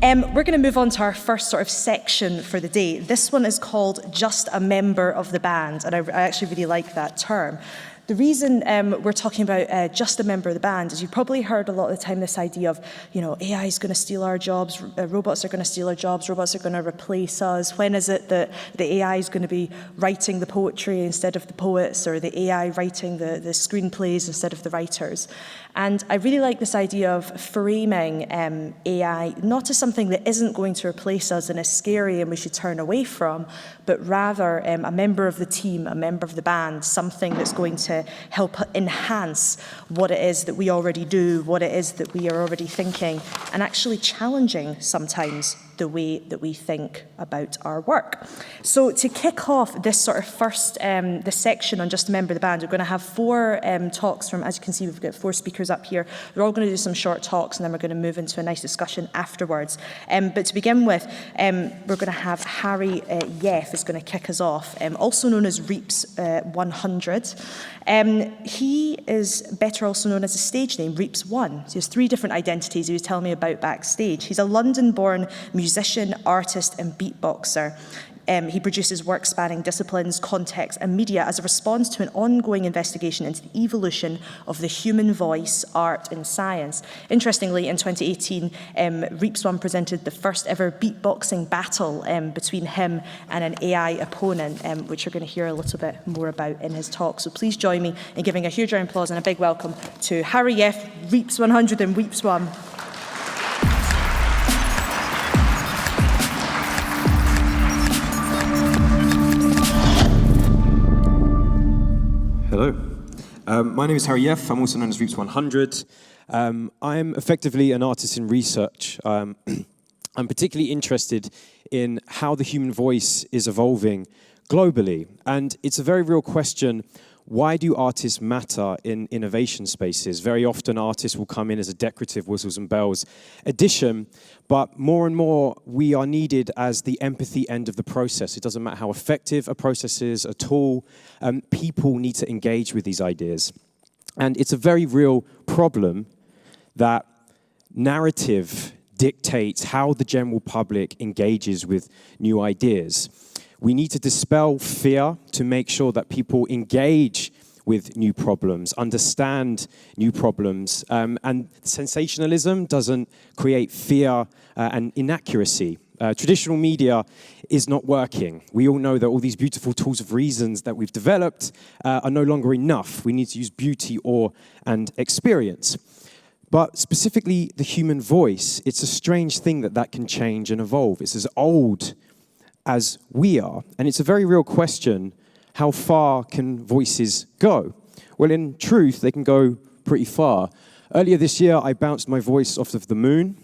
We're going to move on to our first sort of section for the day. This one is called Just a Member of the Band, and I actually really like that term. The reason we're talking about just a member of the band is you've probably heard a lot of the time this idea of, AI is going to steal our jobs, robots are going to steal our jobs, robots are going to replace us. When is it that the AI is going to be writing the poetry instead of the poets, or the AI writing the screenplays instead of the writers? And I really like this idea of framing AI not as something that isn't going to replace us and is scary and we should turn away from, but rather a member of the team, a member of the band, something that's going to help enhance what it is that we already do, what it is that we are already thinking, and actually challenging sometimes the way that we think about our work. So to kick off this sort of first, this section on Just a Member of the Band, we're going to have 4 talks from, as you can see, we've got 4 speakers up here. They're all going to do some short talks, and then we're going to move into a nice discussion afterwards. But to begin with, we're going to have Harry Yeff is going to kick us off, also known as Reeps 100. He is better also known as a stage name, Reeps 1. So he has 3 different identities he was telling me about backstage. He's a London-born musician, artist, and beatboxer. He produces work spanning disciplines, context, and media as a response to an ongoing investigation into the evolution of the human voice, art, and science. Interestingly, in 2018, Reeps One presented the first ever beatboxing battle between him and an AI opponent, which you're going to hear a little bit more about in his talk. So please join me in giving a huge round of applause and a big welcome to Harry Yeff, Reeps 100 and Reeps One. Hello. My name is Harry Yeff. I'm also known as Reeps 100. I'm effectively an artist in research. I'm particularly interested in how the human voice is evolving globally. And it's a very real question. Why do artists matter in innovation spaces? Very often artists will come in as a decorative whistles and bells addition, but more and more we are needed as the empathy end of the process. It doesn't matter how effective a process is, a tool, people need to engage with these ideas. And it's a very real problem that narrative dictates how the general public engages with new ideas. We need to dispel fear to make sure that people engage with new problems, understand new problems, and sensationalism doesn't create fear and inaccuracy. Traditional media is not working. We all know that all these beautiful tools of reasons that we've developed are no longer enough. We need to use beauty, awe, and experience. But specifically the human voice, it's a strange thing that can change and evolve. It's as old as we are. And it's a very real question, how far can voices go? Well, in truth, they can go pretty far. Earlier this year, I bounced my voice off of the moon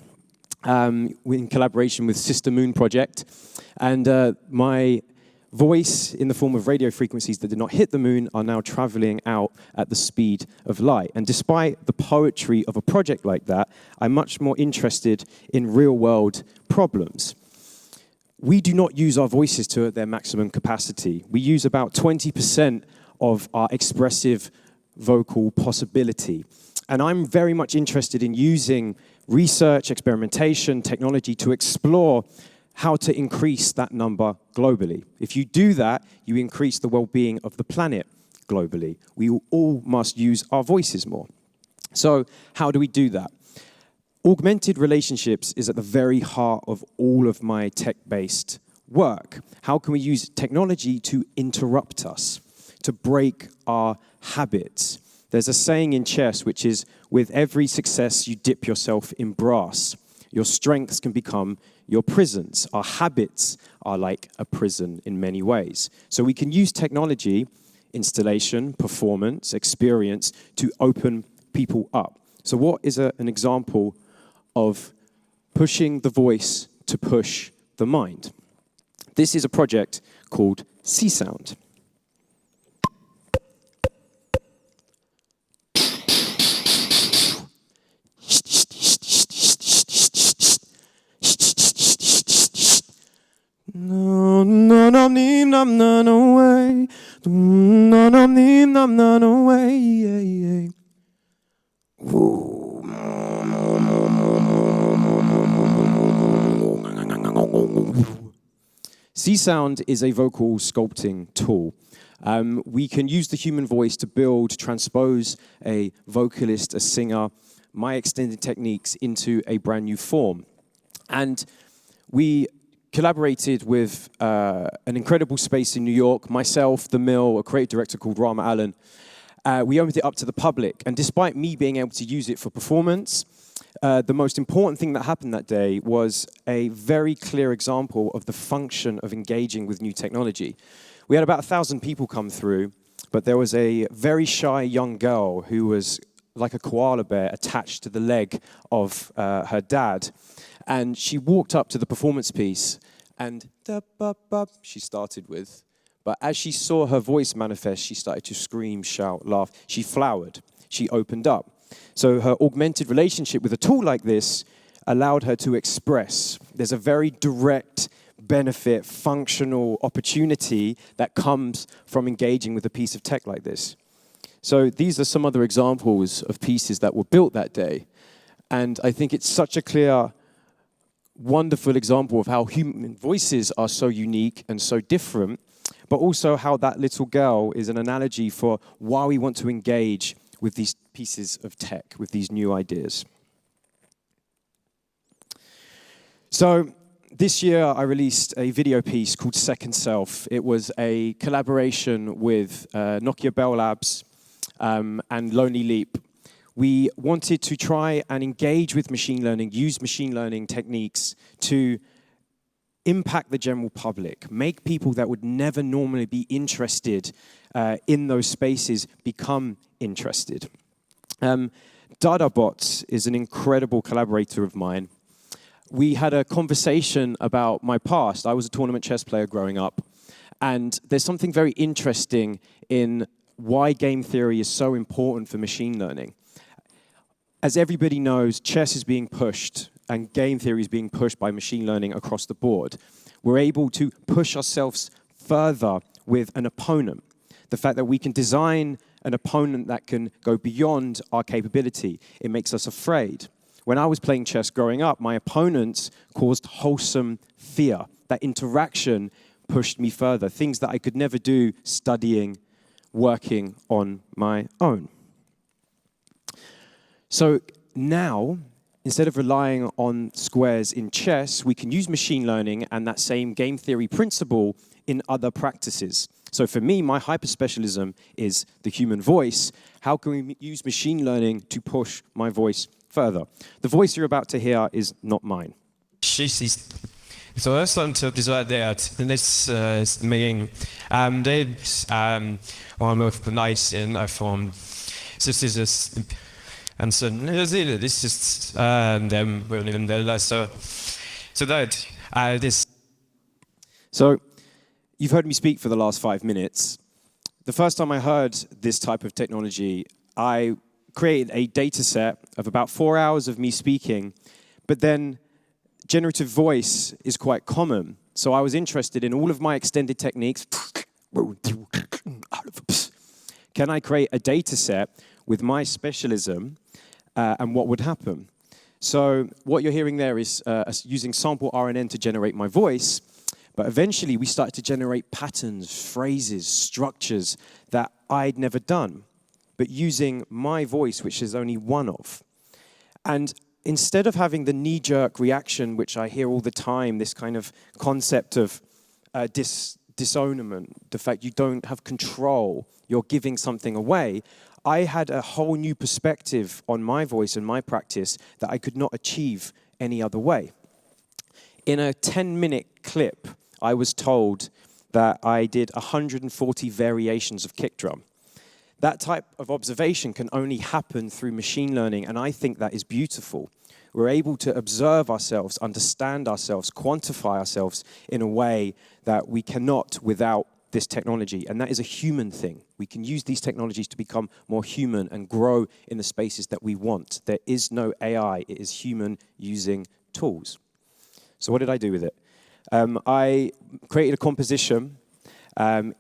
in collaboration with Sister Moon Project. And my voice in the form of radio frequencies that did not hit the moon are now traveling out at the speed of light. And despite the poetry of a project like that, I'm much more interested in real-world problems. We do not use our voices to their maximum capacity. We use about 20% of our expressive vocal possibility. And I'm very much interested in using research, experimentation, technology to explore how to increase that number globally. If you do that, you increase the well-being of the planet globally. We all must use our voices more. So how do we do that? Augmented relationships is at the very heart of all of my tech-based work. How can we use technology to interrupt us, to break our habits? There's a saying in chess which is, with every success you dip yourself in brass. Your strengths can become your prisons. Our habits are like a prison in many ways. So we can use technology, installation, performance, experience to open people up. So what is an example of pushing the voice to push the mind? This is a project called C-Sound. No, no, no, no, no, no way. No, no, no, no, no way. C-Sound is a vocal sculpting tool. We can use the human voice to build, transpose a vocalist, a singer, my extended techniques into a brand new form. And we collaborated with an incredible space in New York, myself, The Mill, a creative director called Rama Allen. We opened it up to the public, and despite me being able to use it for performance, the most important thing that happened that day was a very clear example of the function of engaging with new technology. We had about 1,000 people come through, but there was a very shy young girl who was like a koala bear attached to the leg of her dad. And she walked up to the performance piece and she started with. But as she saw her voice manifest, she started to scream, shout, laugh. She flowered. She opened up. So her augmented relationship with a tool like this allowed her to express. There's a very direct benefit, functional opportunity that comes from engaging with a piece of tech like this. So these are some other examples of pieces that were built that day. And I think it's such a clear, wonderful example of how human voices are so unique and so different, but also how that little girl is an analogy for why we want to engage with these pieces of tech, with these new ideas. So this year I released a video piece called Second Self. It was a collaboration with Nokia Bell Labs and Lonely Leap. We wanted to try and engage with machine learning, use machine learning techniques to impact the general public, make people that would never normally be interested in those spaces become interested. DadaBots is an incredible collaborator of mine. We had a conversation about my past. I was a tournament chess player growing up, and there's something very interesting in why game theory is so important for machine learning. As everybody knows, chess is being pushed and game theory is being pushed by machine learning across the board. We're able to push ourselves further with an opponent. The fact that we can design an opponent that can go beyond our capability, it makes us afraid. When I was playing chess growing up, my opponents caused wholesome fear. That interaction pushed me further, things that I could never do studying, working on my own. So now, instead of relying on squares in chess, we can use machine learning and that same game theory principle in other practices. So for me, my hyper-specialism is the human voice. How can we use machine learning to push my voice further? The voice you're about to hear is not mine. Så Østland det at næste mening det var noget nice in I form. So this is and so this is them in the so that this. So you've heard me speak for the last 5 minutes. The first time I heard this type of technology, I created a data set of about 4 hours of me speaking, but then generative voice is quite common. So I was interested in all of my extended techniques. Can I create a data set with my specialism and what would happen? So what you're hearing there is using sample RNN to generate my voice. But eventually we started to generate patterns, phrases, structures that I'd never done, but using my voice, which is only one of. And instead of having the knee-jerk reaction, which I hear all the time, this kind of concept of disownment, the fact you don't have control, you're giving something away, I had a whole new perspective on my voice and my practice that I could not achieve any other way. In a 10-minute clip, I was told that I did 140 variations of kick drum. That type of observation can only happen through machine learning, and I think that is beautiful. We're able to observe ourselves, understand ourselves, quantify ourselves in a way that we cannot without this technology, and that is a human thing. We can use these technologies to become more human and grow in the spaces that we want. There is no AI, it is human using tools. So what did I do with it? I created a composition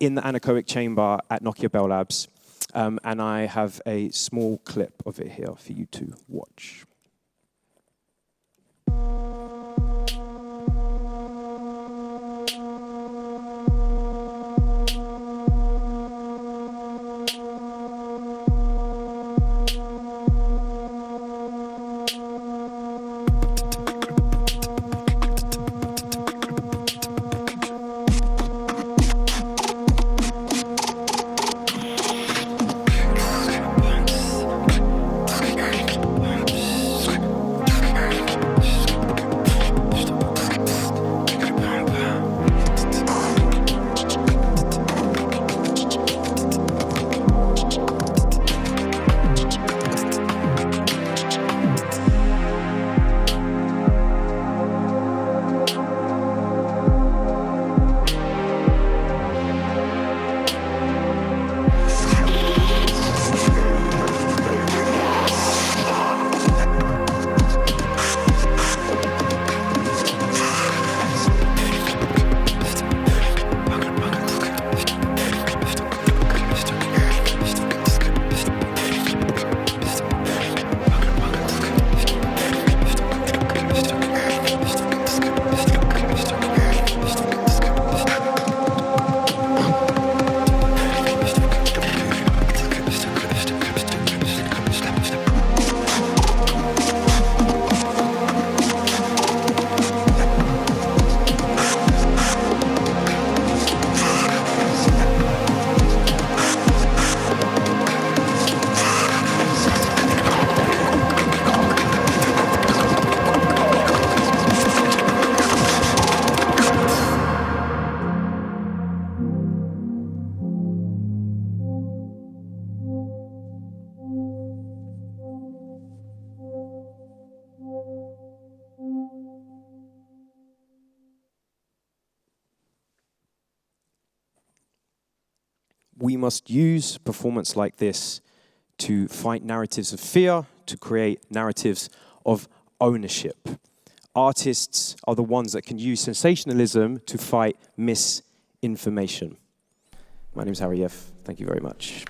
in the anechoic chamber at Nokia Bell Labs, and I have a small clip of it here for you to watch. we must use performance like this to fight narratives of fear, to create narratives of ownership. Artists are the ones that can use sensationalism to fight misinformation. My name is Harry Yeff. Thank you very much.